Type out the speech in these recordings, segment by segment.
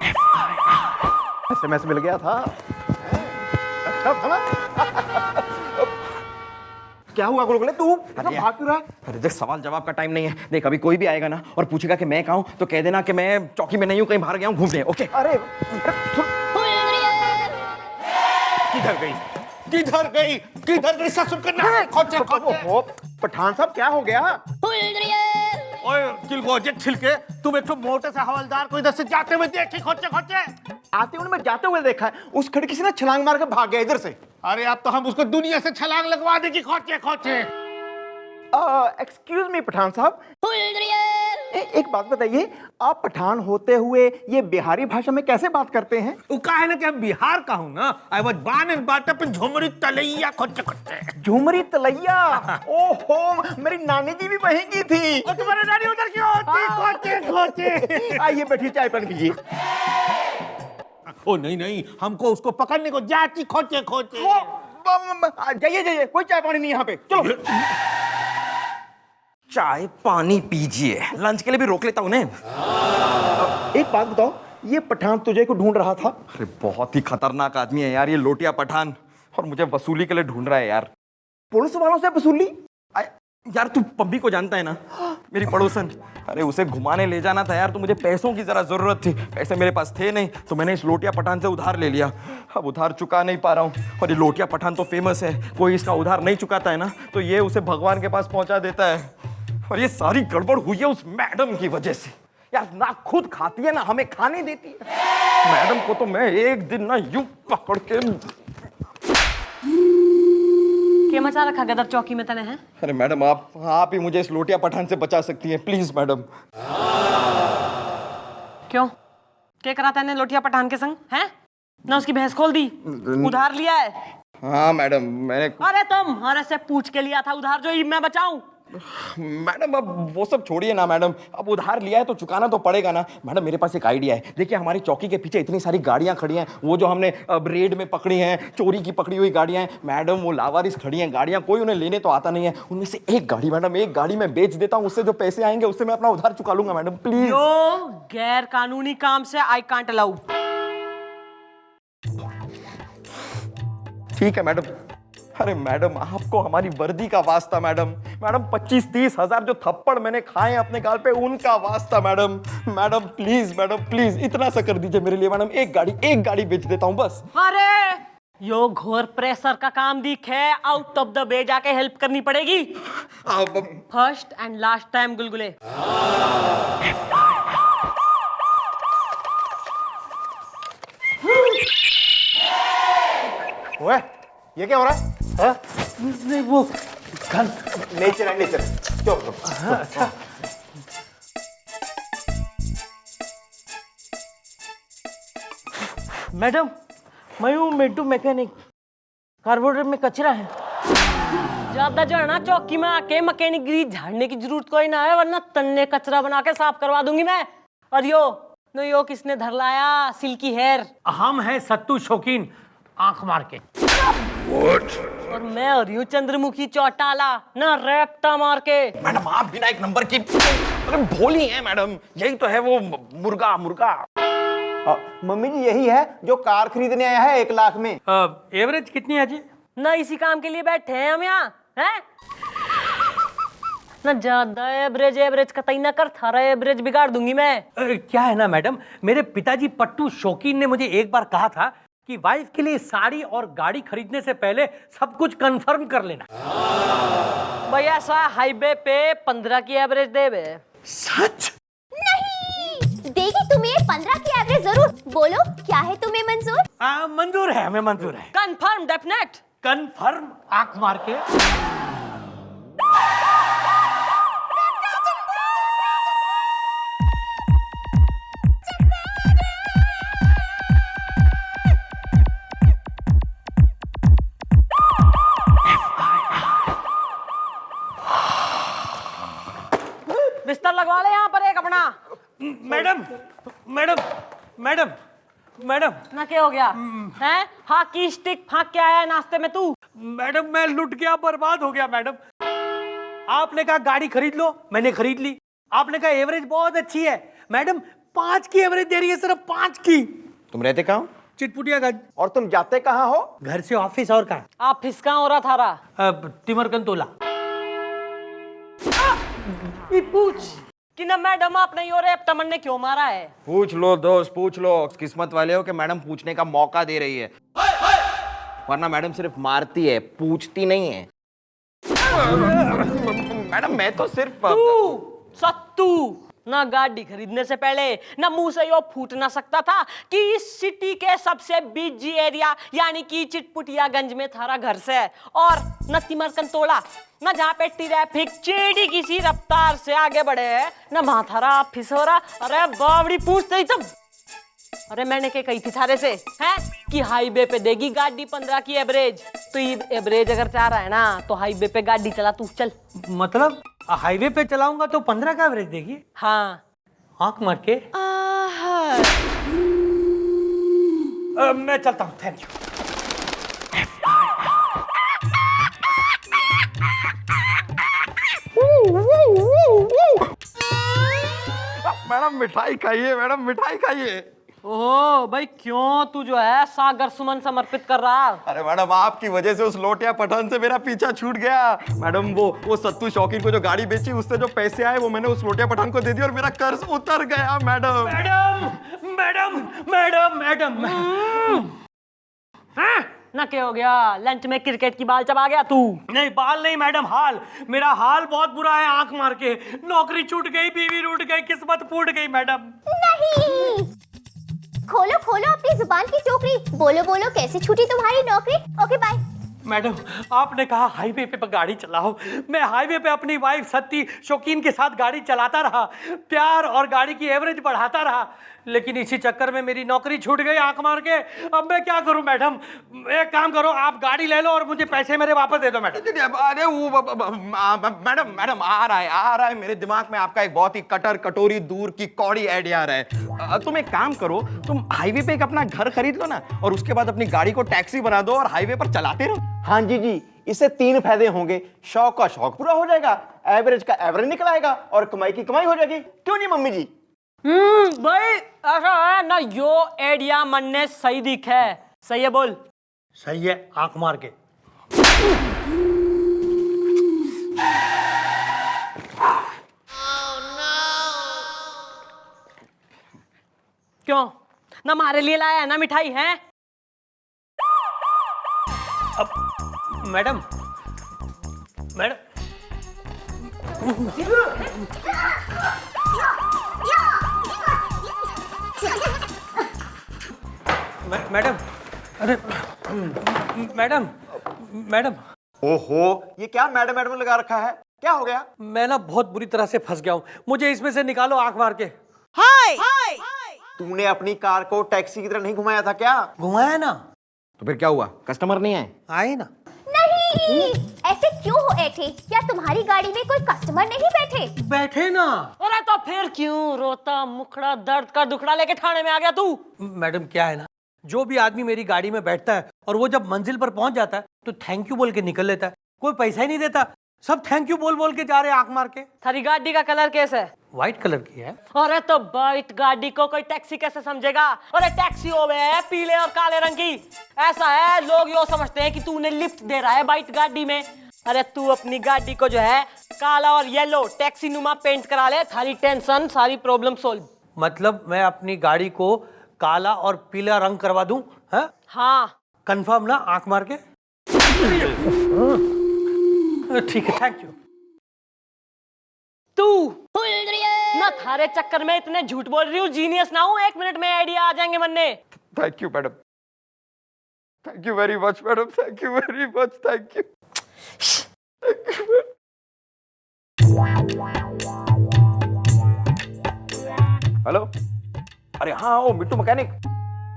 SMS मिल गया था। अच्छा था ना? क्या हुआ गुलगुले, तू भाग क्यों रहा है? अरे देख, सवाल जवाब का टाइम नहीं है। देख, अभी कोई भी आएगा ना और पूछेगा कि मैं कहाँ हूँ, तो कह देना कि मैं चौकी में नहीं हूँ, कहीं बाहर गया हूँ घूमने। ओके? अरे किधर गई ससुर करना? खोचे पठान साहब, क्या हो गया? ओए चिलगोजे छिलके, तुम एक तो मोटे से हवलदार को इधर से जाते हुए देखी खोचे खोचे। आते हुए मैं जाते हुए देखा है, उस खिड़की से ना छलांग मार के भाग गया इधर से। अरे अब तो हम उसको दुनिया से छलांग लगवा देगी खोचे खोचे। एक्सक्यूज मी पठान साहब, एक बात बताइए, आप पठान होते हुए ये बिहारी भाषा में कैसे बात करते हैं? वो है ना कि हम बिहार का हूँ ना। I was born and brought up in Jhumri Telaiya खोचे खोचे। झुमरी तलैया? ओहो, मेरी नानी जी भी वहीं की थी। और तुम्हारी नानी उधर क्यों होती? खोचे खोचे। आइए बैठिए, चाय पान कीजिए। ओ नहीं, हमको उसको पकड़ने को जाती खोचे खोचे। जाइए जाइए, कोई चाय पानी नहीं यहाँ पे, चलो। चाय पानी पीजिए, लंच के लिए भी रोक लेता हूँ उन्हें। एक बात बताओ, ये पठान तुझे को ढूंढ रहा था? अरे बहुत ही खतरनाक आदमी है यार ये लोटिया पठान, और मुझे वसूली के लिए ढूंढ रहा है यार। पुलिस वालों से वसूली? यार तू पम्मी को जानता है ना, मेरी पड़ोसन। अरे उसे घुमाने ले जाना था यार, तो मुझे पैसों की जरा जरूरत थी। पैसे मेरे पास थे नहीं, तो मैंने इस लोटिया पठान से उधार ले लिया। अब उधार चुका नहीं पा रहा हूँ, और ये लोटिया पठान तो फेमस है, कोई इसका उधार नहीं चुकाता है ना तो ये उसे भगवान के पास पहुंचा देता है। और ये सारी गड़बड़ हुई है उस मैडम की वजह से यार, ना खुद खाती है ना हमें खाने देती है। मैडम को तो मैं एक दिन ना यूं पकड़ के। क्या मचा रखा गदर चौकी में तने हैं? अरे मैडम, आप ही मुझे इस लोटिया पठान से बचा सकती हैं, प्लीज मैडम। क्यों? क्या करा तने लोटिया पठान के संग? हैं? ना उसकी भैंस खोल दी, उधार लिया है? हाँ मैडम, मैंने। अरे तुम हमारे से पूछ के लिया था उधार, जो ही मैं बचाऊं? मैडम अब वो सब छोड़िए ना मैडम, अब उधार लिया है तो चुकाना तो पड़ेगा ना। मैडम मेरे पास एक आइडिया है। देखिए हमारी चौकी के पीछे इतनी सारी गाड़ियां खड़ी हैं, वो जो हमने अब रेड में पकड़ी हैं, चोरी की पकड़ी हुई गाड़ियां हैं मैडम, वो लावारिस खड़ी हैं गाड़ियां, कोई उन्हें लेने तो आता नहीं है। उनमें से एक गाड़ी मैडम, एक गाड़ी मैं बेच देता हूँ, उससे जो पैसे आएंगे उससे मैं अपना उधार चुका लूंगा मैडम, प्लीज। यो गैर कानूनी काम से आई कांट अलाउ। ठीक है मैडम। अरे मैडम, आपको हमारी वर्दी का वास्ता मैडम। मैडम 25-30 हजार जो थप्पड़ मैंने खाए अपने गाल पे, उनका वास्ता मैडम। मैडम प्लीज इतना सा कर दीजिए मेरे लिए मैडम। एक गाड़ी बेच देता हूँ बस। अरे यो घोर प्रेशर का काम दिख है, आउट ऑफ द वे जाके हेल्प करनी पड़ेगी। फर्स्ट एंड लास्ट टाइम गुलगुले। ओए, ये क्या हो रहा है? नहीं वो गन। नेचर है नेचर, चलो। अच्छा। मैडम, मैं हूँ मिंटू मैकेनिक। कार्बोरेटर में कचरा है। ज्यादा जो है ना चौकी में आके मैकेनिक गिरी झाड़ने की जरूरत कोई ना है, वरना तन्ने कचरा बना के साफ करवा दूंगी मैं। और यो किसने धर लाया सिल्की हेयर? हम हैं सत्तू शौकीन, आंख मार के। और मैं और यूं चंद्रमुखी चौटाला ना रैप्टा मार के। मैडम आप बिना एक नंबर की अरे भोली हैं मैडम, यही तो है वो मुर्गा। मम्मी जी यही है जो कार खरीदने आया है 1 लाख में। एवरेज कितनी है जी? ना इसी काम के लिए बैठे हैं हम यहाँ, हैं? ना ज्यादा एवरेज कतई ना कर, थारा एवरेज बिगाड़ दूंगी मैं। क्या है ना मैडम, मेरे पिताजी पट्टू शौकीन ने मुझे एक बार कहा था कि वाइफ के लिए साड़ी और गाड़ी खरीदने से पहले सब कुछ कंफर्म कर लेना। भैया सा हाईवे पे 15 की एवरेज दे बे। सच? नहीं देगी तुम्हें 15 की एवरेज जरूर। बोलो क्या है तुम्हें मंजूर? मंजूर है, हमें मंजूर है। Confirm definite. कंफर्म आंख मार के। बिस्तर लगवा ले यहाँ पर एक अपना। मैडम ना क्या हो गया हैं? हॉकी स्टिक फांक के आया है नाश्ते में तू? मैडम मैं लुट गया, बर्बाद हो गया मैडम। आपने कहा गाड़ी खरीद लो, मैंने खरीद ली। आपने कहा एवरेज बहुत अच्छी है मैडम, 5 की एवरेज दे रही है, सिर्फ 5 की। तुम रहते कहाँ हो? चिटपुटियागंज। और तुम जाते कहाँ हो? घर से ऑफिस और कहाँ? आप फिसका हो रहा थारा तिमरकन तोला। पूछ कि ना मैडम आपने यो रेप तमन ने क्यों मारा है? पूछ लो दोस्त, पूछ लो। किस्मत वाले हो कि मैडम पूछने का मौका दे रही है, वरना मैडम सिर्फ मारती है, पूछती नहीं है। मैडम मैं तो सिर्फ सत्तू ना गाड़ी खरीदने से पहले ना मुंह से यो फूट ना सकता था कि इस सिटी के सबसे बिजी एरिया यानी कि चिटपुटियागंज में थारा घर से है, और न तिमरकन तोला न जहाँ पे ट्रैफिक चेड़ी किसी रफ्तार से आगे बढ़े है न वहां थारा ऑफिस हो रहा। अरे बावड़ी पूछते ही तुम। अरे मैंने क्या कही थी थारे से हैं कि हाईवे पे देगी गाड़ी 15 की एवरेज, तो ये एवरेज अगर चाह रहा है ना तो हाईवे पे गाड़ी चला तू, चल। मतलब हाईवे पे चलाऊंगा तो 15 का एवरेज देगी? हाँ आंख मार के। मैं चलता हूँ, थैंक यू। मैडम मिठाई खाइए, मैडम मिठाई खाइए। ओह भाई क्यों तू जो है सागर सुमन समर्पित कर रहा? अरे मैडम आपकी वजह से उस लोटिया पठान से मेरा पीछा छूट गया। मैडम वो सत्तू शौकीन को जो गाड़ी बेची उससे जो पैसे आए वो मैंने उस लोटिया पठान को दे दिए और मेरा कर्ज उतर गया madam. Madam madam madam madam. ना क्या हो गया? लंच में क्रिकेट की बाल चबा गया तू? नहीं बाल नहीं मैडम, हाल। मेरा हाल बहुत बुरा है आंख मार के। नौकरी छूट गई, बीवी रूठ गई, किस्मत फूट गई मैडम। नहीं, खोलो खोलो अपनी जुबान की टोकरी, बोलो बोलो कैसे छूटी तुम्हारी नौकरी। Okay bye. मैडम आपने कहा हाईवे पे गाड़ी चलाओ, मैं हाईवे पे अपनी वाइफ सत्ती शौकीन के साथ गाड़ी चलाता रहा, प्यार और गाड़ी की एवरेज बढ़ाता रहा, लेकिन इसी चक्कर में मेरी नौकरी छूट गई आंख मार के। अब मैं क्या करूं मैडम? एक काम करो, आप गाड़ी ले लो और मुझे पैसे मेरे वापस दे दो मैडम। अरे वो मैडम आ रहा है मेरे दिमाग में आपका एक बहुत ही कटर कटोरी दूर की कौड़ी आइडिया आ रहा है। तुम एक काम करो, तुम हाईवे पे एक अपना घर खरीद लो ना और उसके बाद अपनी गाड़ी को टैक्सी बना दो और हाईवे पर चलाते रहो। हाँ जी, इससे 3 फायदे होंगे। शौक का शौक पूरा हो जाएगा, एवरेज का एवरेज निकल आएगा और कमाई की कमाई हो जाएगी। क्यों नहीं मम्मी जी? भाई ऐसा है ना, यो आइडिया मन ने सही दिखा है। सही है, बोल। सही है आंख मार के। क्यों ना हमारे लिए लाया है ना मिठाई है? अब मैडम मैडम मैडम, अरे मैडम मैडम। ओहो, ये क्या मैडम मैडम लगा रखा है? क्या हो गया? मैं ना बहुत बुरी तरह से फंस गया हूँ, मुझे इसमें से निकालो आंख मार के। तूने अपनी कार को टैक्सी की तरह नहीं घुमाया था क्या? घुमाया ना। तो फिर क्या हुआ? कस्टमर नहीं आए? आए ना। नहीं, ऐसे क्यों हो ऐठे? क्या तुम्हारी गाड़ी में कोई कस्टमर नहीं बैठे? बैठे ना। अरे तो फिर क्यों रोता मुखड़ा दर्द का दुखड़ा लेके थाने में आ गया तू? मैडम क्या है ना, जो भी आदमी मेरी गाड़ी में बैठता है और वो जब मंजिल पर पहुंच जाता है तो थैंक यू बोल के निकल लेता है, कोई पैसा ही नहीं देता, सब थैंक यू बोल बोल के जा रहे हैं आंख मार के। थारी गाड़ी का कलर कैसा है? व्हाइट कलर की है। अरे तो व्हाइट गाड़ी को कोई टैक्सी कैसे समझेगा? अरे टैक्सी हो है पीले और काले रंग की। ऐसा है, लोग यो समझते हैं कि तू उन्हें लिफ्ट दे रहा है व्हाइट गाड़ी में। अरे तू अपनी गाड़ी को जो है काला और येलो टैक्सी नुमा पेंट करा ले, थारी टेंशन सारी प्रॉब्लम सोल्व। मतलब मैं अपनी गाड़ी को काला और पीला रंग करवा दूं? हाँ कंफर्म ना आंख मार के? ठीक है, थैंक यू। तू ना थारे चक्कर में इतने झूठ बोल रही हूँ, जीनियस ना हूँ, 1 मिनट में आइडिया आ जाएंगे मन में। Thank you madam, thank you very much madam, thank you very much, thank you. Hello, अरे हाँ ओ मिट्टू मैकेनिक,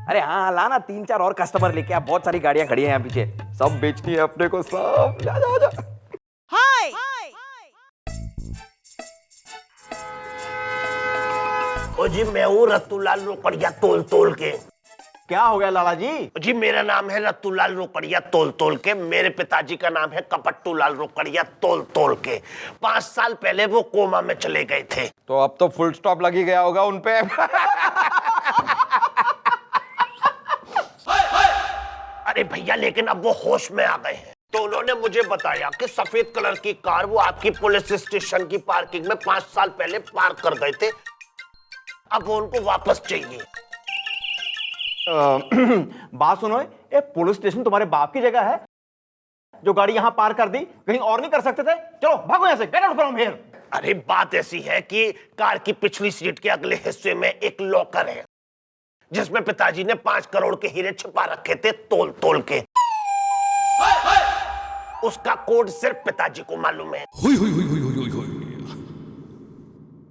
अरे हाँ लाना 3-4 और कस्टमर लेके आ, बहुत सारी गाड़ियां खड़ी हैं यहाँ पीछे, सब बेचनी है अपने को, सब ले जा। हाय ओ जी मैं हूँ रत्तूलाल रोकड़िया तोल तोल के। क्या हो गया लाला जी? जी मेरा नाम है रत्तूलाल रोकड़िया तोल तोल के, मेरे पिताजी का नाम है कपट्टूलाल रोकड़िया तोल तोल के। 5 साल पहले वो कोमा में चले गए थे। तो अब तो फुल स्टॉप लगी गया होगा उन पे। अरे भैया लेकिन अब वो होश में आ गए हैं। तो उन्होंने मुझे बताया कि सफेद कलर की कार वो आपकी पुलिस स्टेशन की पार्किंग में 5 साल पहले पार्क कर गए थे। अब वो उनको वापस चाहिए। बात सुनो, ये पुलिस स्टेशन तुम्हारे बाप की जगह है जो गाड़ी यहां पार कर दी, कहीं और नहीं कर सकते थे? चलो भागो यहां से, गेट आउट फ्रॉम हियर। अरे बात ऐसी है कि कार की पिछली सीट के अगले हिस्से में एक लॉकर है जिसमें पिताजी ने 5 करोड़ के हीरे छिपा रखे थे तोल तोल के। उसका कोड सिर्फ पिताजी को मालूम है।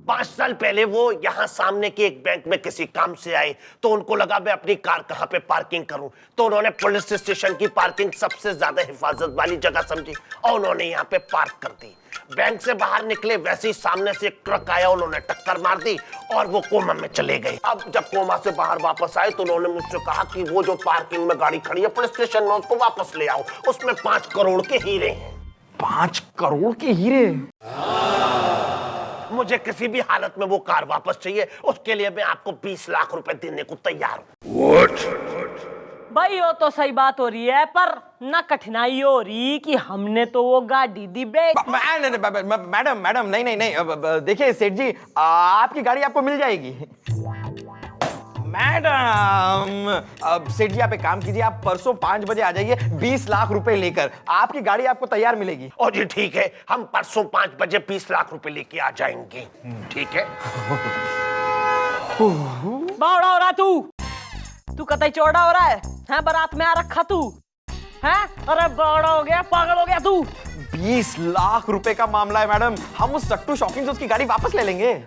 5 साल पहले वो यहाँ सामने के एक बैंक में किसी काम से आए, तो उनको लगा मैं अपनी कार कहाँ पे पार्किंग करूं, तो उन्होंने पुलिस स्टेशन की पार्किंग सबसे ज्यादा हिफाजत वाली जगह समझी और उन्होंने यहाँ पे पार्क कर दी। बैंक से बाहर निकले वैसे ही सामने से एक ट्रक आया, उन्होंने टक्कर मार दी और वो कोमा में चले गए। अब जब कोमा से बाहर वापस आए तो उन्होंने मुझसे कहा कि वो जो पार्किंग में गाड़ी खड़ी है पुलिस स्टेशन में, उसको वापस ले आओ, उसमें 5 करोड़ के हीरे हैं। 5 करोड़ के हीरे? मुझे किसी भी हालत में वो कार वापस चाहिए, उसके लिए मैं आपको 20 लाख रुपए देने को तैयार हूँ। भाई वो तो सही बात हो रही है, पर ना कठिनाई हो रही कि हमने तो वो गाड़ी दी मैडम मैडम नहीं नहीं नहीं, देखिए सेठ जी, आपकी गाड़ी आपको मिल जाएगी। मैडम, अब सेठ जी आप एक काम कीजिए, आप परसों 5 बजे आ जाइए 20 लाख रुपए लेकर, आपकी गाड़ी आपको तैयार मिलेगी। ओ जी ठीक है, हम परसों 5 बजे 20 लाख रुपए लेके आ जाएंगे। ठीक है। बावड़ा हो रहा तू कतई चौड़ा हो रहा है? बारात में आ रखा तू है? अरे बावड़ा हो गया, पागल हो गया तू। 20 लाख रुपए का मामला है मैडम, हम उस सट्टू शौकीन से उसकी गाड़ी वापस ले लेंगे।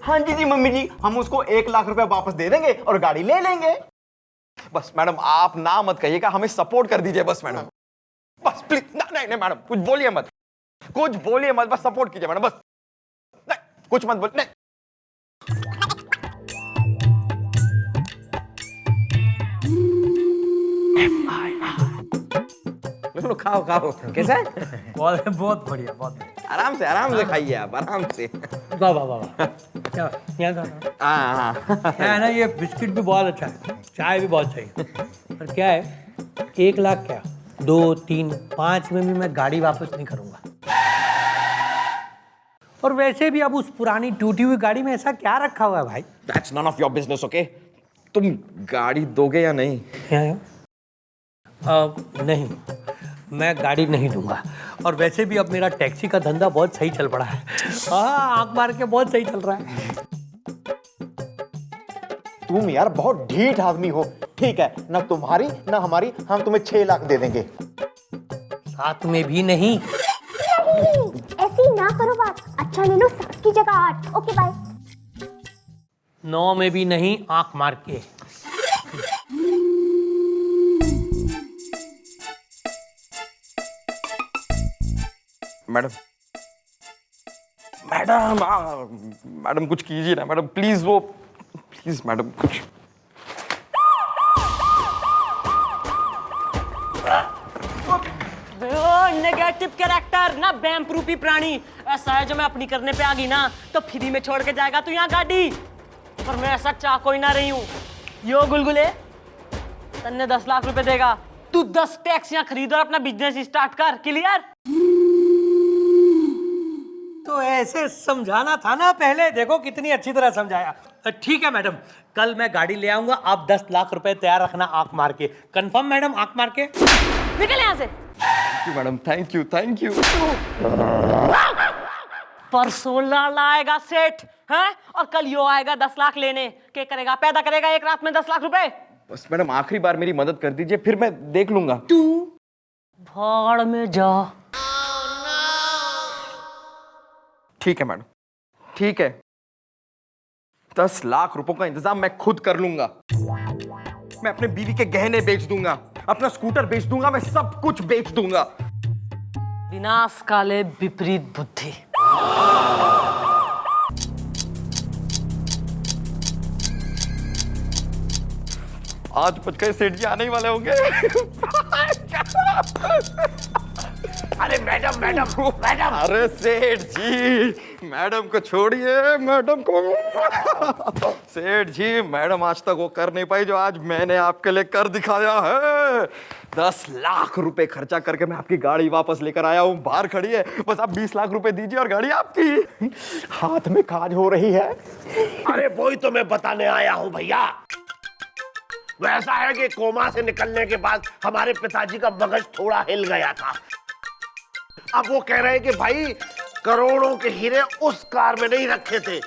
हाँ जी जी मम्मी जी, हम उसको 1 लाख रुपए वापस दे देंगे और गाड़ी ले लेंगे। बस मैडम आप ना मत कहिएगा, हमें सपोर्ट कर दीजिए बस मैडम, बस प्लीज। नहीं नहीं मैडम, कुछ बोलिए मत, बस सपोर्ट कीजिए मैडम, बस नहीं कुछ मत बोलिए। लो खाओ खाओ, कैसा है? बहुत बढ़िया, बहुत बढ़िया। आराम से खाइए आप, आराम से। वाह वाह वाह, क्या यहाँ क्या है ना, ये बिस्किट भी बहुत अच्छा है, चाय भी बहुत सही है। पर क्या है, 1 लाख क्या 2, 3, 5 में भी मैं गाड़ी वापस नहीं करूंगा। और वैसे भी अब उस पुरानी टूटी हुई गाड़ी में ऐसा क्या रखा हुआ है भाई? That's none of your business, okay? तुम गाड़ी दोगे या नहीं? नहीं, मैं गाड़ी नहीं दूंगा। और वैसे भी अब मेरा टैक्सी का धंधा बहुत सही चल पड़ा है। हाँ, आंख मार के बहुत सही चल रहा है। तुम यार बहुत ढीठ आदमी हो। ठीक है, ना तुम्हारी ना हमारी, हम तुम्हें 6 लाख दे देंगे। 7 में भी नहीं। ऐसी ना करो बात, अच्छा ले लो 7 की जगह 8। Okay bye. 9 में भी नहीं, आंख मार के। मैडम कुछ कीजिए ना मैडम, प्लीज मैडम कुछ। नेगेटिव कैरेक्टर ना, बैम्प्रूपी प्राणी। ऐसा है जो मैं अपनी करने पे आ गई ना तो फ्री में छोड़ के जाएगा तू यहाँ गाड़ी। पर मैं ऐसा चाह कोई ना रही हूँ। यो गुलगुले, तन्ने 10 लाख रुपए देगा, तू 10 टैक्सियां खरीद और अपना बिजनेस स्टार्ट कर। क्लियर? तो ऐसे समझाना था ना पहले, देखो कितनी अच्छी तरह समझाया। ठीक है मैडम, कल मैं गाड़ी ले आऊंगा, आप 10 लाख रुपए तैयार रखना आंख मार के। कंफर्म मैडम, आंख मार के निकल यहाँ से। Madam thank you. परसों लाला आएगा सेठ है, और कल यो आएगा 10 लाख लेने। क्या करेगा? पैदा करेगा एक रात में 10 लाख रुपए। बस मैडम आखिरी बार मेरी मदद कर दीजिए, फिर मैं देख लूंगा। तू भाड़ में जा। ठीक है मैडम, ठीक है, 10 लाख रुपयों का इंतजाम मैं खुद कर लूंगा। मैं अपने बीवी के गहने बेच दूंगा, अपना स्कूटर बेच दूंगा, मैं सब कुछ बेच दूंगा। विनाश काले विपरीत बुद्धि। आज बज गए, सेठ जी आने ही वाले होंगे। अरे मैडम मैडम मैडम, अरे सेठ जी, मैडम को छोड़िए, मैडम को। सेठ जी, मैडम आज तक वो कर नहीं पाई जो आज मैंने आपके लिए कर दिखाया है। 10 लाख रुपए खर्चा करके मैं आपकी गाड़ी वापस लेकर आया हूँ, बाहर खड़ी है, बस आप 20 लाख रुपए दीजिए और गाड़ी आपकी। हाथ में काज हो रही है। अरे वही तो मैं बताने आया हूँ भैया। वैसा है कि कोमा से निकलने के बाद हमारे पिताजी का मगज थोड़ा हिल गया था। अब वो कह रहे हैं कि भाई करोड़ों के हीरे उस कार में नहीं रखे थे,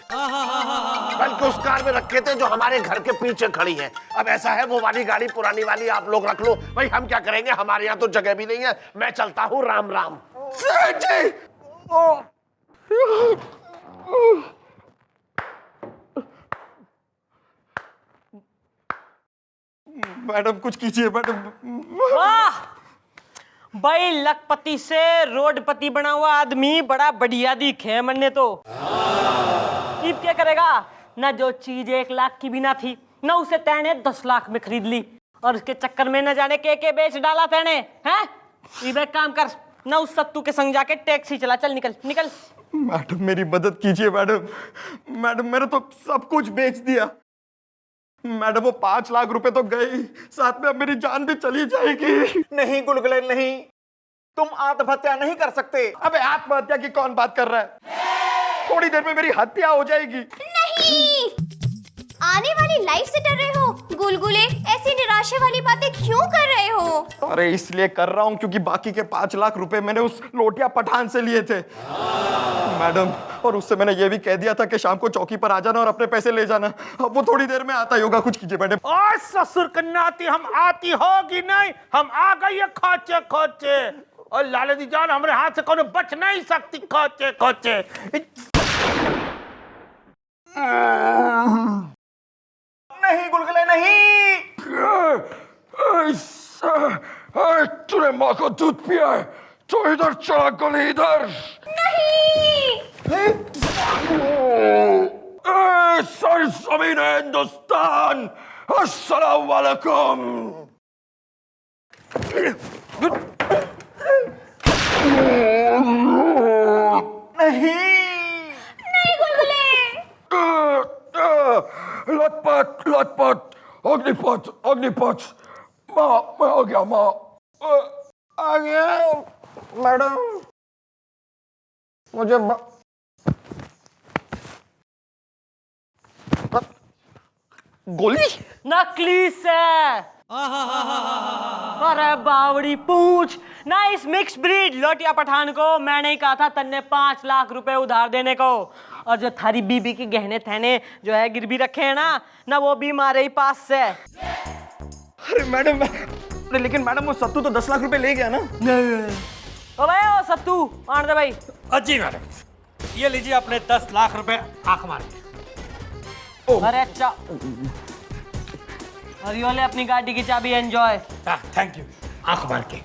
बल्कि उस कार में रखे थे जो हमारे घर के पीछे खड़ी है। अब ऐसा है, वो वाली गाड़ी पुरानी वाली आप लोग रख लो भाई, हम क्या करेंगे, हमारे यहाँ तो जगह भी नहीं है। मैं चलता हूँ, राम राम। सेठ जी, मैडम कुछ कीजिए मैडम। वाह भाई, लखपति से रोडपति बना हुआ आदमी बड़ा बढ़िया दिखे है मन्ने तो। अब क्या करेगा, ना जो चीज 1 लाख की भी ना थी, ना उसे तेने 10 लाख में खरीद ली, और उसके चक्कर में न जाने के बेच डाला तेने, हैं? अब एक काम कर, ना उस सत्तू के संग जाके टैक्सी चला, चल निकल निकल। मैडम मेरी मदद कीजिए मैडम। मैडम मैंने तो सब कुछ बेच दिया मैडम, वो 5 लाख रुपए तो गए, साथ में अब मेरी जान भी चली जाएगी। नहीं गुलगुले नहीं, तुम आत्महत्या नहीं कर सकते। अबे आत्महत्या की कौन बात कर रहा है? थोड़ी देर में मेरी हत्या हो जाएगी। नहीं, आने वाली लाइफ से डर रहे हो गुलगुले? ऐसी निराशा वाली बातें क्यों कर रहे हो? अरे इसलिए कर रहा हूं क्योंकि बाकी के 5 लाख रुपए मैंने उस लोटिया पठान से लिए थे मैडम, और उससे मैंने ये भी कह दिया था कि शाम को चौकी पर आ जाना और अपने पैसे ले जाना। अब वो थोड़ी देर में आता ही होगा, कुछ कीजिए मैडम। और ससुर कन्नाती हम आती होगी नहीं, हम आ गई खोचे खोचे, और लालदी जान हमारे हाथ से कौन बच नहीं सकती, खोचे खोचे। नहीं गुलगुले नहीं। तूने माँ को दूध पिया है तो इधर चला, गली इधर। सारी जमीन है हिंदुस्तान। अस्सलाम वालेकुम। नहीं गुलगुले। लटपट लटपट, अग्निपथ अग्निपथ। माँ मैं आ गया, माँ आ गया। मैडम मुझे गोली नकली से। अरे बावड़ी पूछ ना, इस मिक्स ब्रीड लोटिया पठान को मैंने ही कहा था तन्ने 5 लाख रुपए उधार देने को, और जो थारी बीबी के गहने थहने जो है गिरवी रखे हैं ना वो भी मारे ही पास से। अरे मैडम, अरे लेकिन मैडम वो सत्तू तो 10 लाख रुपए ले गया ना। ओ भाई ओ सत्तू आन दे भाई। जी मैडम, ये लीजिए अपने 10 लाख रुपए, आंख मार के। अरे अच्छा, और यो ले अपनी गाड़ी की चाबी, एंजॉय। थैंक यू, आंख मार के।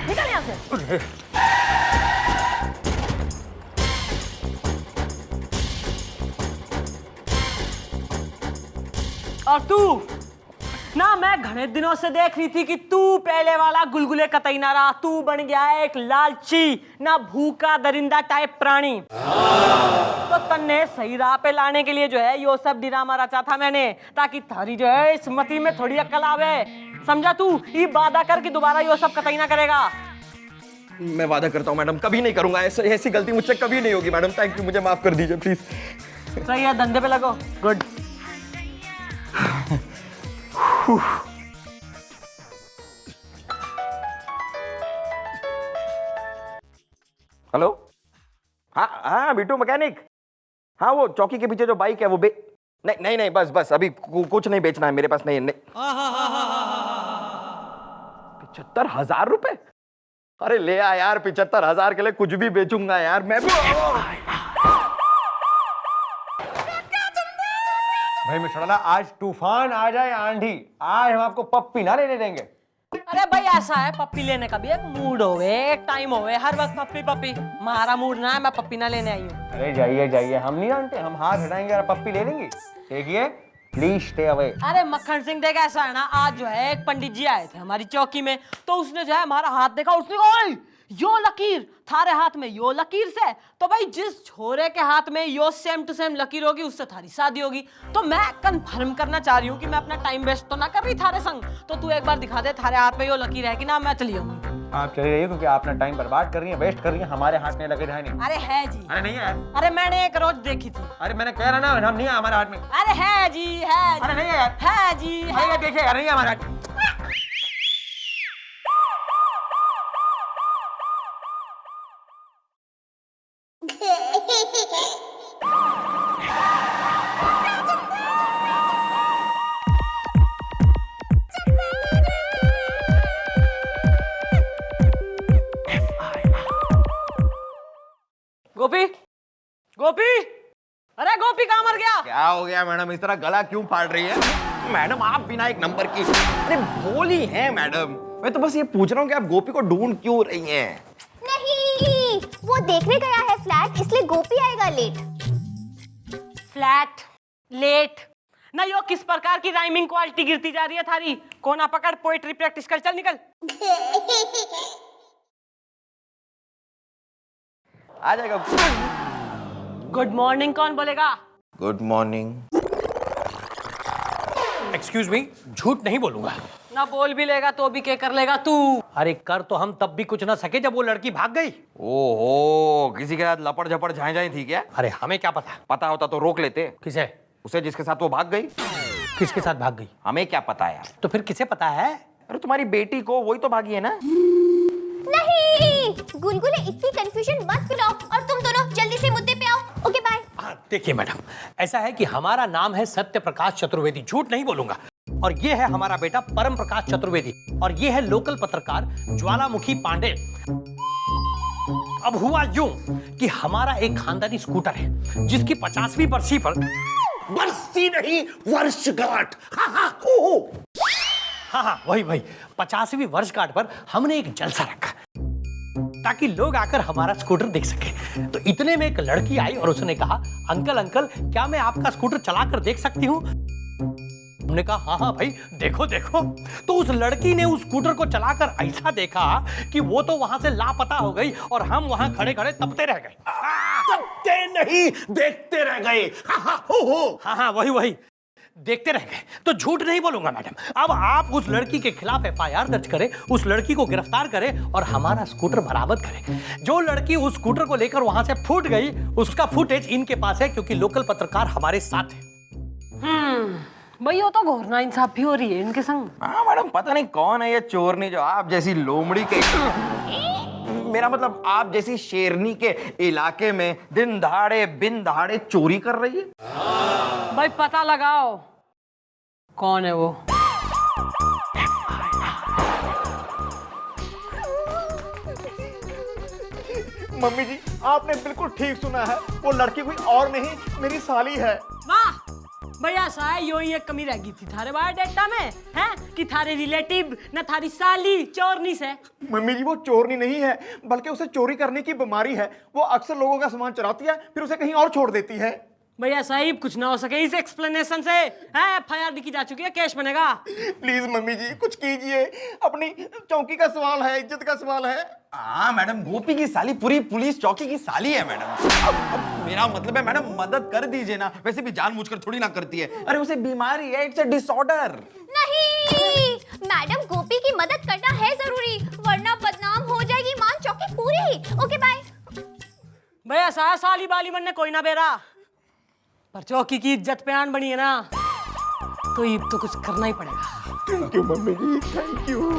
निकल यहाँ से। और तू ना, मैं घने दिनों से देख रही थी कि तू पहले वाला गुलगुले कतई ना रहा, तू बन गया है एक लालची ना भूखा दरिंदा टाइप प्राणी। तो तन्ने सही राह पे लाने के लिए जो है यो सब ड्रामा रचा था मैंने, ताकि थारी जो है इस मती में थोड़ी अक्ल आवे। समझा तू? ये वादा कर कि दोबारा यो सब कतई ना करेगा। मैं वादा करता हूँ मैडम, कभी नहीं करूंगा, ऐसी गलती मुझसे कभी नहीं होगी मैडम। थैंक यू, मुझे माफ कर दीजिए प्लीज। सही है, धंधे पे लगो। गुड। हेलो, हाँ हाँ बिट्टू मैकेनिक। हाँ वो चौकी के पीछे जो बाइक है वो नहीं बस बस अभी कुछ नहीं बेचना है मेरे पास। नहीं 75,000 रुपए? अरे ले आ यार, 75,000 के लिए कुछ भी बेचूंगा यार मैं भी। भाई मिश्रा, आज तूफान आ जाए आंधी, आज हम आपको पप्पी ना लेने देंगे। अरे भाई ऐसा है, पप्पी लेने का भी एक मूड होवे, एक टाइम होवे, हर वक्त पप्पी पप्पी। हमारा मूड ना है, मैं पप्पी ना लेने आई हूँ। अरे जाइए जाइए, हम नहीं जानते, हम हाथ हटाएंगे और पप्पी ले लेंगे। देखिए प्लीज स्टे अवे। अरे मक्खन सिंह देख, ऐसा है ना, आज जो है एक पंडित जी आए थे हमारी चौकी में, तो उसने जो है हमारा हाथ देखा, उसने कहा ओए यो लकीर थारे हाथ में यो लकीर से, तो भाई जिस छोरे के हाथ में यो सेम टू सेम लकीर होगी उससे थारी शादी होगी। तो मैं कंफर्म करना चाह रही हूँ कि मैं अपना टाइम वेस्ट तो ना कर रही थारे संग, तो तू एक बार दिखा दे थारे हाथ में यो लकीर है कि ना, मैं चली जाऊंगी। आप चली रही है क्योंकि आप अपना टाइम बर्बाद कर रही हैं, वेस्ट कर रही हैं, हमारे हाथ में लगे है नहीं। अरे है जी। अरे नहीं है। अरे मैंने एक रोज देखी थी। अरे मैंने कह रहा ना, हम नहीं है हमारे हाथ में। अरे है जी, है जी। अरे नहीं है यार। है जी, है। भाई देखिए यार, नहीं है हमारे हाथ में। गोपी, गोपी, अरे गोपी कहाँ मर गया? क्या हो गया मैडम, इस तरह गला क्यों फाड़ रही है मैडम? आप बिना एक नंबर की अरे भोली हैं मैडम। मैं तो बस ये पूछ रहा हूँ कि आप गोपी को ढूंढ क्यों रही हैं? नहीं, वो देखने गया है फ्लैट, इसलिए गोपी आएगा लेट। फ्लैट लेट ना, यो किस प्रकार की राइमिंग क्वालिटी गिरती जा रही है थारी। कोना पकड़, पोएट्री प्रैक्टिस कर, चल निकल। आ जाएगा। गुड मॉर्निंग कौन बोलेगा? Good morning. एक्सक्यूज मी, झूठ नहीं बोलूंगा। ना बोल भी लेगा तो भी क्या कर लेगा तू? अरे कर तो हम तब भी कुछ ना सके जब वो लड़की भाग गई। ओहो, किसी के साथ लपड़ झपड़ झाए झाए थी क्या? अरे हमें क्या पता। पता होता तो रोक लेते। किसे? उसे जिसके साथ वो भाग गई। किसके साथ भाग गई? हमें क्या पता यार। तो फिर किसे पता है? अरे तुम्हारी बेटी को, वही तो भागी है ना। नहीं, गुलगुले इतनी कंफ्यूजन मत फैलाओ और तुम दोनों जल्दी से मुद्दे पे आओ। Okay bye. देखिए मैडम, ऐसा है कि हमारा नाम है सत्य प्रकाश चतुर्वेदी, झूठ नहीं बोलूंगा। और ये है हमारा बेटा परम प्रकाश चतुर्वेदी, और ये है लोकल पत्रकार ज्वालामुखी पांडे। अब हुआ यूं कि हमारा एक खानदानी स्कूटर है जिसकी 50वीं बरसी पर, बरसी नहीं, वर्षगांठ। हाँ वही 50वीं वर्षगांठ पर हमने एक जलसा रखा ताकि लोग आकर हमारा स्कूटर देख सके। तो इतने में एक लड़की आई और उसने कहा, अंकल अंकल क्या मैं आपका स्कूटर चलाकर देख सकती हूँ? हमने कहा हाँ भाई देखो देखो। तो उस लड़की ने उस स्कूटर को चलाकर ऐसा देखा कि वो तो वहां से लापता हो गई और हम वहां खड़े खड़े तपते रह गए। तपते नहीं, देखते रह गए। हाँ वही देखते रह गए। तो झूठ नहीं बोलूंगा मैडम। अब आप उस लड़की के खिलाफ FIR दर्ज करें, उस लड़की को गिरफ्तार करें और हमारा स्कूटर बरामद करें। जो लड़की उस स्कूटर को लेकर वहां से फूट गई, उसका फुटेज इनके पास है क्योंकि लोकल पत्रकार हमारे साथ है। भाई वो तो घोर नाइंसाफी हो रही है इनके संग। हाँ मैडम, पता नहीं कौन है ये चोरनी जो आप जैसी लोमड़ी के, मेरा मतलब आप जैसी शेरनी के इलाके में दिन दहाड़े बिन दहाड़े चोरी कर रही है। भाई पता लगाओ कौन है वो। मम्मी जी, आपने बिल्कुल ठीक सुना है, वो लड़की कोई और नहीं, मेरी साली है। वाह भैया, सा यो ही एक कमी रह गई थी थारे बायोडाटा में, हैं कि थारे रिलेटिव न थारी साली चोरनी से। मम्मी जी, वो चोरनी नहीं है, बल्कि उसे चोरी करने की बीमारी है। वो अक्सर लोगों का सामान चुराती है, फिर उसे कहीं और छोड़ देती है। भैया साहिब कुछ ना हो सके इस एक्सप्लेनेशन से, है FIR लिखी जा चुकी है, केस बनेगा। प्लीज मम्मी जी कुछ कीजिए, अपनी चौकी का सवाल है, इज्जत का सवाल है। हाँ मैडम, गोपी की साली पूरी पुलिस चौकी की साली है मैडम। अब मेरा मतलब है मैडम, मदद कर दीजिए ना। वैसे भी जानबूझकर थोड़ी ना करती है। अरे उसे बीमारी है, इट्स अ डिसऑर्डर। नहीं, मैडम गोपी की मदद करना है जरूरी, वरना बदनाम हो जाएगी मान चौकी पूरी। Okay bye. भैया सा साली बाली बनने कोई ना बेरा, पर चौकी की इज्जत पे आन बनी है ना, तो ये तो कुछ करना ही पड़ेगा। Thank you mummy ji, thank you.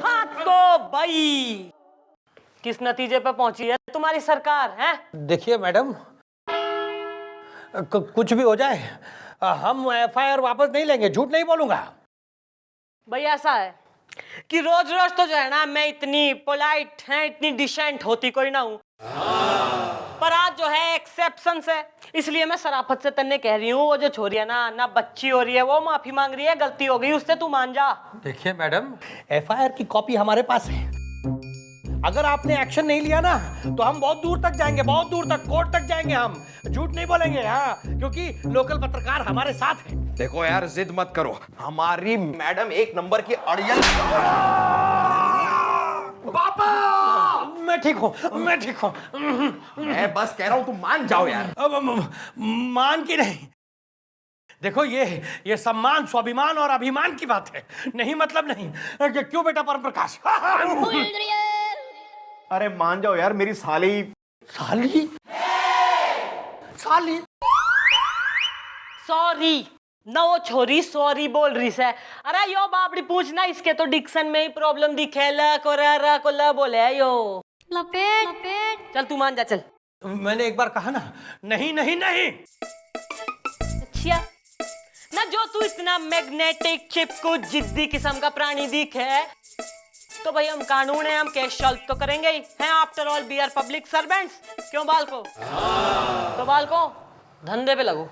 हाँ तो भाई किस नतीजे पे पहुंची है तुम्हारी सरकार है? देखिए मैडम, कुछ भी हो जाए हम FIR वापस नहीं लेंगे, झूठ नहीं बोलूंगा। भैया ऐसा है कि रोज रोज तो जो है ना, मैं इतनी पोलाइट है, इतनी डिसेंट होती कोई ना हूं, पर आज जो है एक्सेप्शन है, इसलिए मैं शराफत से तन्ने कह रही हूँ, वो जो छोरी है ना बच्ची हो रही है, वो माफी मांग रही है, गलती हो गई उससे, तू मान जा। देखिए मैडम, FIR की कॉपी हमारे पास है, अगर आपने एक्शन नहीं लिया ना तो हम बहुत दूर तक जाएंगे, बहुत दूर तक, कोर्ट तक जाएंगे। हम झूठ नहीं बोलेंगे, हाँ, क्योंकि लोकल पत्रकार हमारे साथ है। देखो यार, जिद मत करो, हमारी मैडम एक नंबर की अड़ियल। पापा, मैं ठीक हूँ, मैं ठीक हूँ। मैं बस कह रहा हूं, तुम मान जाओ यार। अब मान की नहीं, देखो ये सम्मान, स्वाभिमान और अभिमान की बात है, नहीं मतलब नहीं। क्यों बेटा परम प्रकाश? अरे मान जाओ यार, मेरी साली। साली? साली? सॉरी ना, वो छोरी सॉरी बोल रही है। अरे यो बापड़ी पूछना, इसके तो डिक्शन में ही प्रॉब्लम दिखे। ल को र को ल बोले यो। लपेट चल तू मान जा, चल। मैंने एक बार कहा ना, नहीं नहीं नहीं। अच्छा ना, जो तू इतना मैग्नेटिक, चिपकू, जिद्दी किस्म का प्राणी दिखे तो भाई हम कानून है, हम केस सॉल्व तो करेंगे ही हैं। After all we are public servants. क्यों बालको? तो बालको धंधे पे लगो।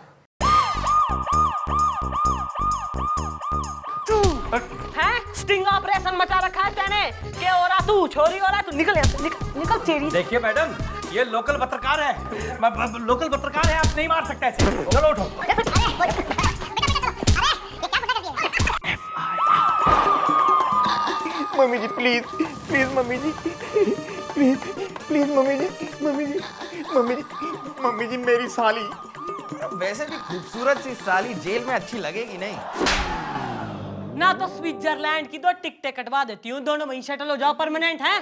हैं स्टिंग ऑपरेशन मचा रखा है तेने। क्या हो रहा, तू छोरी हो रहा, तू निकल यहाँ से, निकल निकल चेरी। देखिए मैडम, ये लोकल पत्रकार है, लोकल पत्रकार है, आप नहीं मार सकते ऐसे। चलो उठो। Mummy ji please, please mummy ji, please please mummy ji, mummy ji, mummy ji, mummy ji, मेरी साली। वैसे भी खूबसूरत सी साली जेल में अच्छी लगेगी नहीं? ना तो स्विट्जरलैंड की 2 टिकटें कटवा देती हूँ, दोनों वहीं सेटल हो जाओ, परमानेंट है।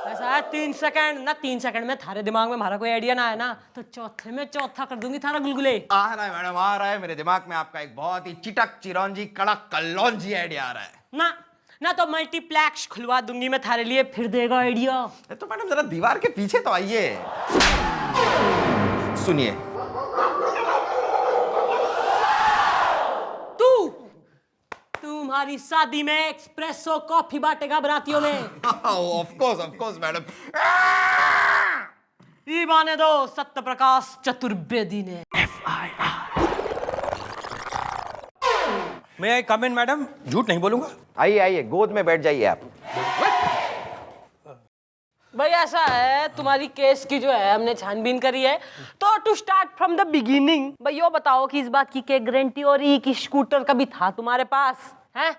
ऐसा है 3 सेकंड ना, 3 सेकंड में थारे दिमाग में हमारा कोई आइडिया ना आया ना तो चौथे में चौथा कर दूंगी थारा गुलगुले। आ रहा है मैडम, आ रहा है मेरे दिमाग में आपका एक बहुत ही चिटक चिरौंजी कड़क कलौंजी आइडिया आ रहा है। ना तो मल्टीप्लेक्स खुलवा दूंगी मैं थारे लिए, फिर देगा आइडिया। तो मैडम जरा दीवार के पीछे तो आइए, सुनिए। तुम्हारी शादी में एक्सप्रेसो कॉफी बांटेगा बरातियों में। Of course madam. ये माने दो सत्य प्रकाश चतुर्वेदी ने। मैं कम इन मैडम, झूठ नहीं बोलूंगा। आइए आइए, गोद में बैठ जाइए आप। भाई ऐसा है, तुम्हारी केस की जो है हमने छानबीन करी है, तो to start from the beginning भाई यो बताओ कि इस बात की क्या गारंटी और ये कि स्कूटर कभी था तुम्हारे पास है?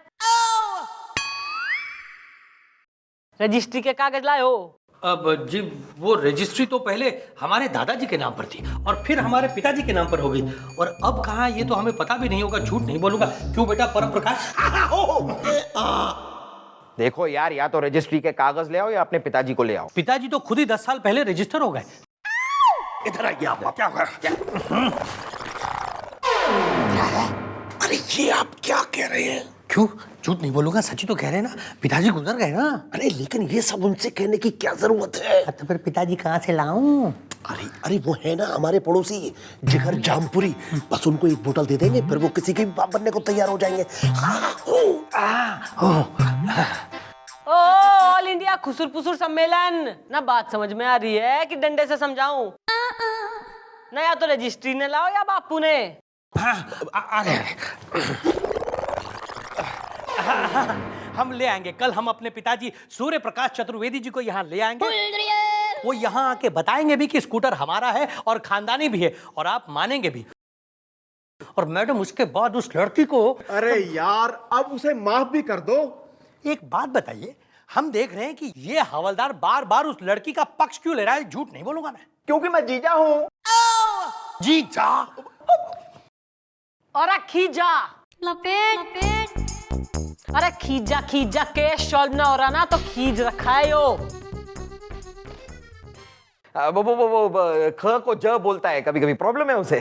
रजिस्ट्री के कागज लाए हो? अब जी वो रजिस्ट्री तो पहले हमारे दादाजी के नाम पर थी और फिर हमारे पिताजी के नाम पर हो गई, और अब कहाँ ये तो हमें पता भी नहीं होगा, झूठ नहीं बोलूंगा। क्यों बेटा परम प्रकाश? देखो यार, या तो रजिस्ट्री के कागज ले आओ या अपने पिताजी को ले आओ। पिताजी तो खुद ही 10 साल पहले रजिस्टर हो गए। इधर आइए आप, क्या हुआ? अरे ये आप क्या कह रहे हैं? क्यों झूठ नहीं बोलूंगा, सच्ची तो कह रहे हैं ना, पिताजी गुजर गए ना। अरे लेकिन ये सब उनसे कहने की क्या जरूरत है? तो फिर पिताजी कहाँ से लाऊं? अरे अरे वो है ना हमारे पड़ोसी जिगर जामपुरी, बस उनको एक बोतल दे देंगे, फिर वो किसी के भी बाप बनने को तैयार हो जाएंगे। ओ ऑल इंडिया खुसुर पुसुर सम्मेलन ना, बात समझ में आ रही है कि डंडे से समझाऊं? ना या तो रजिस्ट्री ने लाओ या बापू ने। हम ले आएंगे, कल हम अपने पिताजी सूर्य प्रकाश चतुर्वेदी जी को यहाँ ले आएंगे। वो यहाँ आके बताएंगे भी कि स्कूटर हमारा है और खानदानी भी है, और आप मानेंगे भी। और मैडम उसके बाद उस लड़की को, अरे यार अब उसे माफ भी कर दो। एक बात बताइए, हम देख रहे हैं कि ये हवलदार बार बार उस लड़की का पक्ष क्यों ले रहा है? झूठ नहीं बोलूंगा मैं। क्योंकि मैं जीजा हूँ। जीजा? और खीजा लपेट। अरे खीजा खीजा केस सॉल्व ना हो रहा ना तो खीज रखा है यो। वो ख को ज बोलता है, कभी कभी प्रॉब्लम है उसे।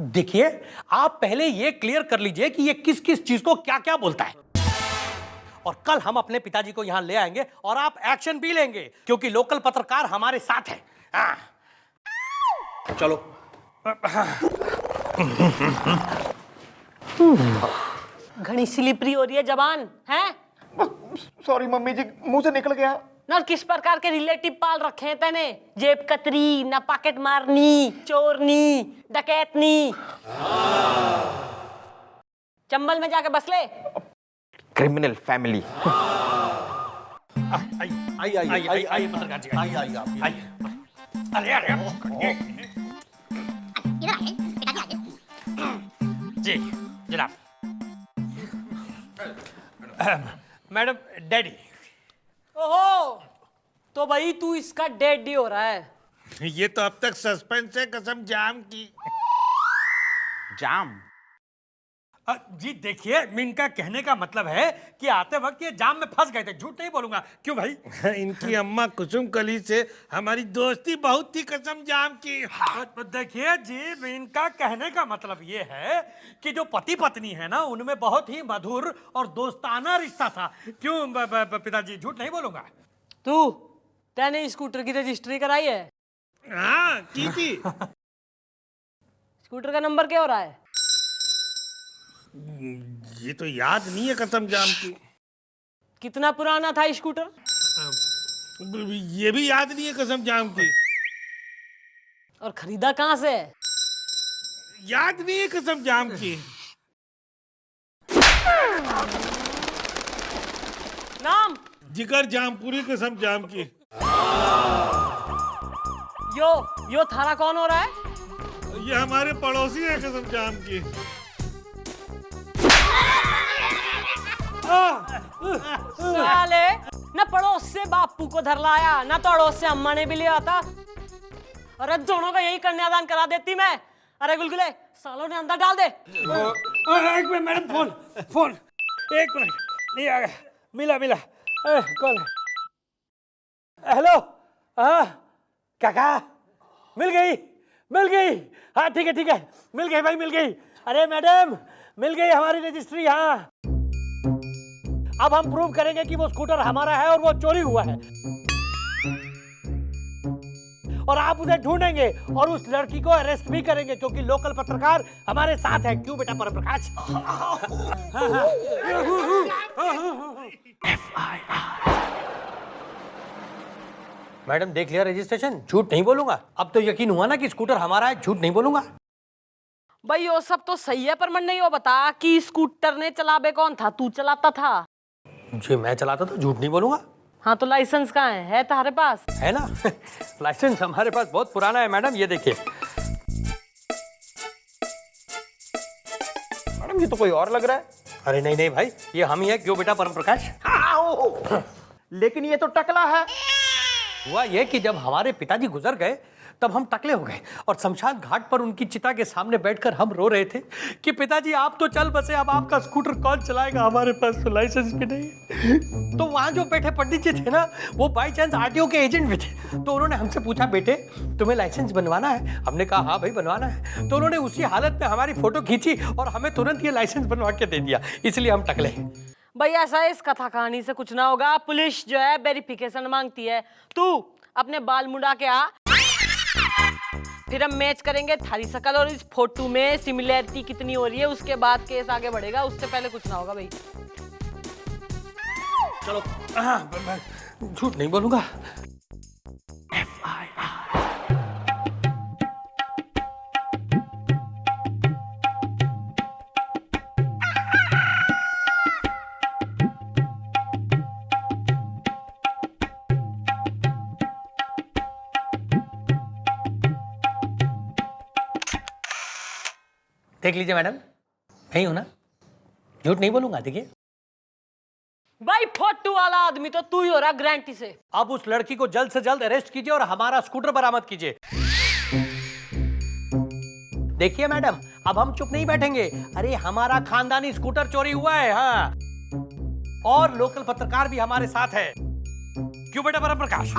देखिए आप पहले ये क्लियर कर लीजिए कि ये किस किस चीज को क्या क्या बोलता है, और कल हम अपने पिताजी को यहाँ ले आएंगे और आप एक्शन भी लेंगे, क्योंकि लोकल पत्रकार हमारे साथ है। चलो। घनी स्लिपरी हो रही है जबान है। सॉरी मम्मी जी, मुंह से निकल गया। ना किस प्रकार के रिलेटिव पाल रखे हैं तैने? जेब कतरी, ना पॉकेट मारनी, चोरनी, डकैतनी। चंबल में जाके बस ले। Criminal family. आइए पत्रकार जी, आइए। अरे जी जनाब। Madam daddy. ओहो, तो भाई तू इसका डैडी हो रहा है। ये तो अब तक सस्पेंस है कसम जाम की। जाम? जी देखिए, इनका कहने का मतलब है कि आते वक्त ये जाम में फंस गए थे। झूठ नहीं बोलूंगा, क्यों भाई? इनकी अम्मा कुसुम कली से हमारी दोस्ती बहुत थी कसम जाम की। देखिए जी, इनका कहने का मतलब ये है कि जो पति पत्नी है ना, उनमें बहुत ही मधुर और दोस्ताना रिश्ता था। क्यों पिताजी, झूठ नहीं बोलूंगा। तैने स्कूटर की रजिस्ट्री कराई है? हाँ की थी। स्कूटर का नंबर क्या हो रहा है? ये तो याद नहीं है कसम जाम की। कितना पुराना था स्कूटर? ये भी याद नहीं है कसम जाम की। और खरीदा कहाँ से? याद नहीं है कसम जाम की। नाम? जिगर जामपुरी कसम जाम की। यो थारा कौन हो रहा है? ये हमारे पड़ोसी है कसम जाम की। साले, न पड़ोस से बापू को धर लाया, न तो अड़ोस से अम्मा ने भी लिया था। अरे दोनों का यही कन्यादान करा देती मैं। अरे गुलगुले, सालों ने अंदर डाल दे। एक मिनट मैडम, फोन एक मिनट, नहीं आ गया। मिला कॉल। हेलो, हाँ काका, मिल गई। हाँ ठीक है, मिल गई भाई, मिल गई। अरे मैडम, मिल गई हमारी रजिस्ट्री। हाँ, अब हम प्रूव करेंगे कि वो स्कूटर हमारा है और वो चोरी हुआ है, और आप उसे ढूंढेंगे और उस लड़की को अरेस्ट भी करेंगे, क्योंकि लोकल पत्रकार हमारे साथ है। क्यों बेटा परमप्रकाश? मैडम देख लिया रजिस्ट्रेशन? झूठ नहीं बोलूंगा। अब तो यकीन हुआ ना कि स्कूटर हमारा है। झूठ नहीं बोलूंगा। भाई वो सब तो सही है, पर मन नहीं हो बता कि स्कूटर ने चलाबे कौन था? तू चलाता था? जी मैं चलाता था, झूठ नहीं बोलूंगा। हाँ तो लाइसेंस कहाँ है तुम्हारे पास? है ना। लाइसेंस हमारे पास बहुत पुराना है मैडम, ये देखिए। मैडम ये तो कोई और लग रहा है। अरे नहीं भाई, ये हम ही है। क्यों बेटा परमप्रकाश? लेकिन ये तो टकला है। हुआ ये कि जब हमारे पिताजी गुजर गए तब हम टकले हो गए, और शमशान घाट पर उनकी चिता के सामने बैठकर हम रो रहे थे कि पिताजी आप तो चल बसे, अब आपका स्कूटर कौन चलाएगा? हमारे पास तो लाइसेंस भी नहीं है। तो वहां जो बैठे पंडित जी थे ना, वो बाई चांस आरटीओ के एजेंट भी थे। तो उन्होंने हमसे पूछा, बेटे तुम्हें लाइसेंस बनवाना है? हमने कहा हाँ भाई बनवाना है। तो उन्होंने उसी हालत में हमारी फोटो खींची और हमें तुरंत ये लाइसेंस बनवा के दे दिया। इसलिए हम टकले हैं। भाई ऐसा इस कथा कहानी से कुछ ना होगा। पुलिस जो है वेरिफिकेशन मांगती है। तू अपने बाल मुंडा के आ, फिर हम मैच करेंगे थारी शकल और इस फोटो में सिमिलैरिटी कितनी हो रही है, उसके बाद केस आगे बढ़ेगा। उससे पहले कुछ ना होगा भाई। चलो, मैं झूठ नहीं बोलूंगा। देख लीजिए मैडम, नहीं हो ना? झूठ नहीं बोलूंगा। देखिए भाई फोटो वाला आदमी तो तू ही हो रहा गारंटी से। अब उस लड़की को जल्द से जल्द अरेस्ट कीजिए और हमारा स्कूटर बरामद कीजिए। देखिए मैडम, अब हम चुप नहीं बैठेंगे। अरे हमारा खानदानी स्कूटर चोरी हुआ है। हाँ, और लोकल पत्रकार भी हमारे साथ है। क्यों बेटा परमप्रकाश?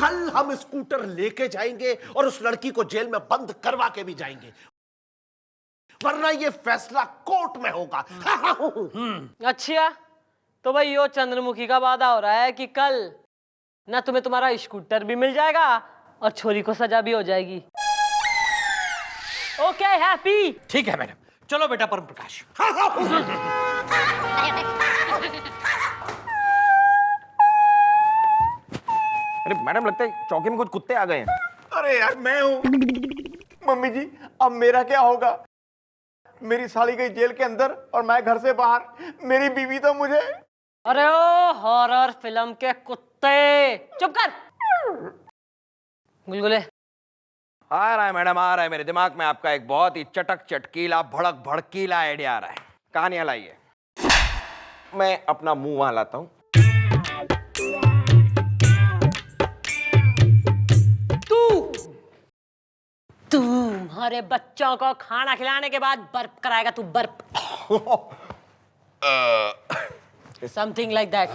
कल हम स्कूटर लेके जाएंगे और उस लड़की को जेल में बंद करवा के भी जाएंगे, वरना ये फैसला कोर्ट में होगा। अच्छा, तो भाई यो चंद्रमुखी का वादा हो रहा है कि कल ना तुम्हें तुम्हारा स्कूटर भी मिल जाएगा और छोरी को सजा भी हो जाएगी। Okay, happy? ठीक है मैडम, चलो बेटा परमप्रकाश। अरे मैडम लगता है चौकी में कुछ कुत्ते आ गए हैं। अरे यार मैं हूँ। मम्मी जी अब मेरा क्या होगा? मेरी साली गई जेल के अंदर और मैं घर से बाहर। मेरी बीवी तो मुझे अरे ओ हॉरर फिल्म के कुत्ते, चुप कर। गुलगुले, आ रहा है मैडम, आ रहा है मेरे दिमाग में आपका एक बहुत ही चटक चटकीला भड़क भड़कीला आइडिया आ रहा है। कहानियां लाइए, मैं अपना मुंह वहां लाता हूं। तुम्हारे बच्चों को खाना खिलाने के बाद बर्फ कराएगा तू, बर्फ। Something like that.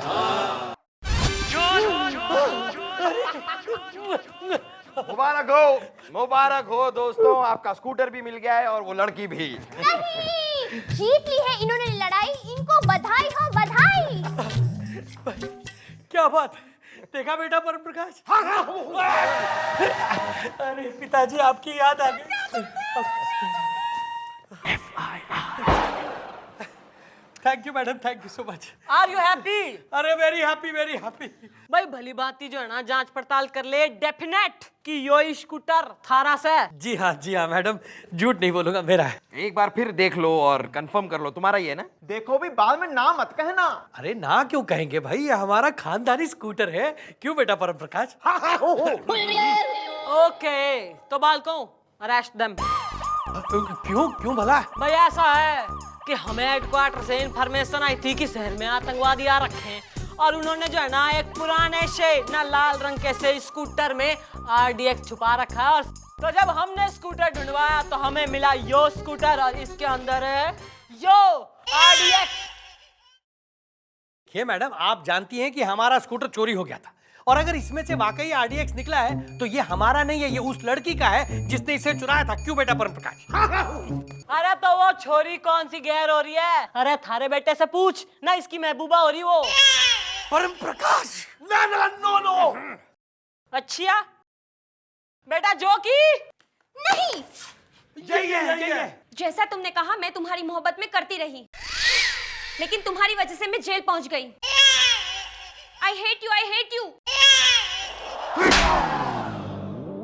मुबारक हो दोस्तों, आपका स्कूटर भी मिल गया है और वो लड़की भी। नहीं, जीत ली है इन्होंने लड़ाई, इनको बधाई हो, बधाई। क्या बात है, देखा बेटा परम प्रकाश? अरे पिताजी आपकी याद आ गई। Thank you madam, thank you so much. Are you happy? अरे वेरी हैप्पी, वेरी हैप्पी। भाई भली बात जो है ना, जांच पड़ताल कर ले डेफिनेट कि यो स्कूटर थारा से। जी हाँ मैडम, झूठ नहीं बोलूंगा, मेरा है। एक बार फिर देख लो और कंफर्म कर लो, तुम्हारा ही है ना? देखो भी बाद में ना मत कहना। अरे ना क्यों कहेंगे भाई, ये हमारा खानदानी स्कूटर है। क्यों बेटा परम प्रकाश? ओके, तो बालकों अरेस्ट देम। क्यों भला? भाई ऐसा है कि हमें हेडक्वार्टर से इंफॉर्मेशन आई थी कि शहर में आतंकवादी आ रखे हैं और उन्होंने जो है ना एक पुराने से ना लाल रंग के से स्कूटर में आरडीएक्स छुपा रखा है। और तो जब हमने स्कूटर ढूंढवाया तो हमें मिला यो स्कूटर और इसके अंदर है यो आरडीएक्स। ये मैडम, आप जानती हैं कि हमारा स्कूटर चोरी हो गया था, और अगर इसमें से वाकई आरडीएक्स निकला है तो ये हमारा नहीं है, ये उस लड़की का है जिसने इसे चुराया था। क्यों बेटा परम प्रकाश? अरे तो वो छोरी कौन सी गैर हो रही है? अरे थारे बेटे से पूछ ना, इसकी महबूबा हो रही वो। परम प्रकाश, नो। अच्छा बेटा जो की नहीं, ये जैसा तुमने कहा मैं तुम्हारी मोहब्बत में करती रही, लेकिन तुम्हारी वजह से मैं जेल पहुंच गई। I hate you, I hate you.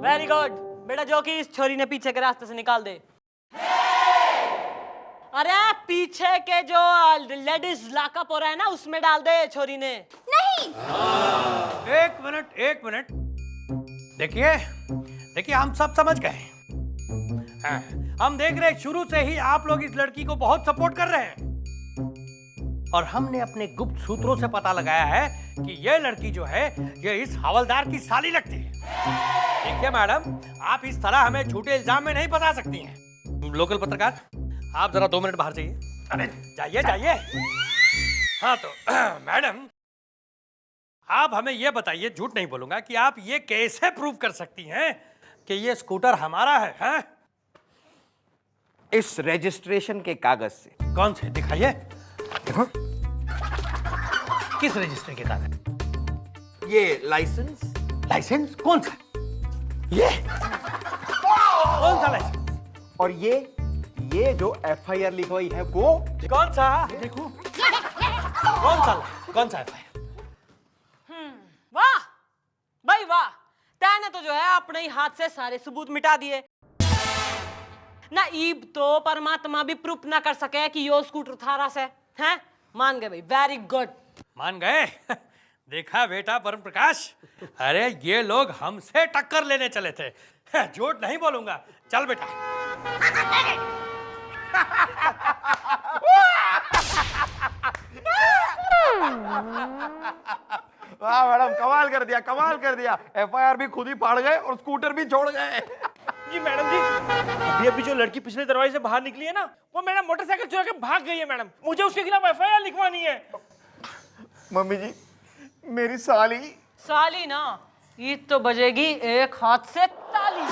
Very good बेटा, जो कि इस छोरी ने पीछे के रास्ते से निकाल दे। अरे पीछे के जो लेडीज लॉकअप हो रहा है ना, उसमें डाल दे छोरी ने। नहीं, एक मिनट, देखिए हम सब समझ गए। हाँ, हम देख रहे हैं शुरू से ही आप लोग इस लड़की को बहुत सपोर्ट कर रहे हैं, और हमने अपने गुप्त सूत्रों से पता लगाया है कि ये लड़की जो है ये इस हवलदार की साली लगती है। देखिए मैडम, आप इस तरह हमें झूठे इल्जाम में नहीं फंसा सकती हैं। लोकल पत्रकार, आप जरा 2 मिनट बाहर जाइए। अरे जाइए। हाँ तो मैडम, आप हमें ये बताइए, झूठ नहीं बोलूंगा, कि आप ये कैसे प्रूव कर सकती हैं कि ये स्कूटर हमारा है? हाँ? इस रजिस्ट्रेशन के कागज से। कौन से? दिखाइए। देखो, किस रजिस्टर के कागज? ये लाइसेंस लाइसेंस कौन सा? ये कौन सा लाइसेंस? और ये जो एफआईआर लिखवाई है वो कौन सा? देखो, कौन सा एफआईआर? वाह भाई वाह, तैने तो जो है अपने ही हाथ से सारे सबूत मिटा दिए ना। ईब तो परमात्मा भी प्रूफ ना कर सके कि यो स्कूटर थारा से हैं। मान गए भाई, वेरी गुड। मान गए? देखा बेटा परम प्रकाश, अरे ये लोग हमसे टक्कर लेने चले थे। झूठ नहीं बोलूंगा, चल बेटा। वाह मैडम, कमाल कर दिया। एफआईआर भी खुद ही फाड़ गए और स्कूटर भी छोड़ गए। जी मैडम जी, अभी जो लड़की पिछले दरवाजे से बाहर निकली है ना, वो मेरा मोटरसाइकिल चुरा के भाग गई है मैडम। मुझे उसके खिलाफ एफआईआर लिखवानी है। मम्मी जी, मेरी साली साली ना, ईद तो बजेगी एक हाथ से ताली।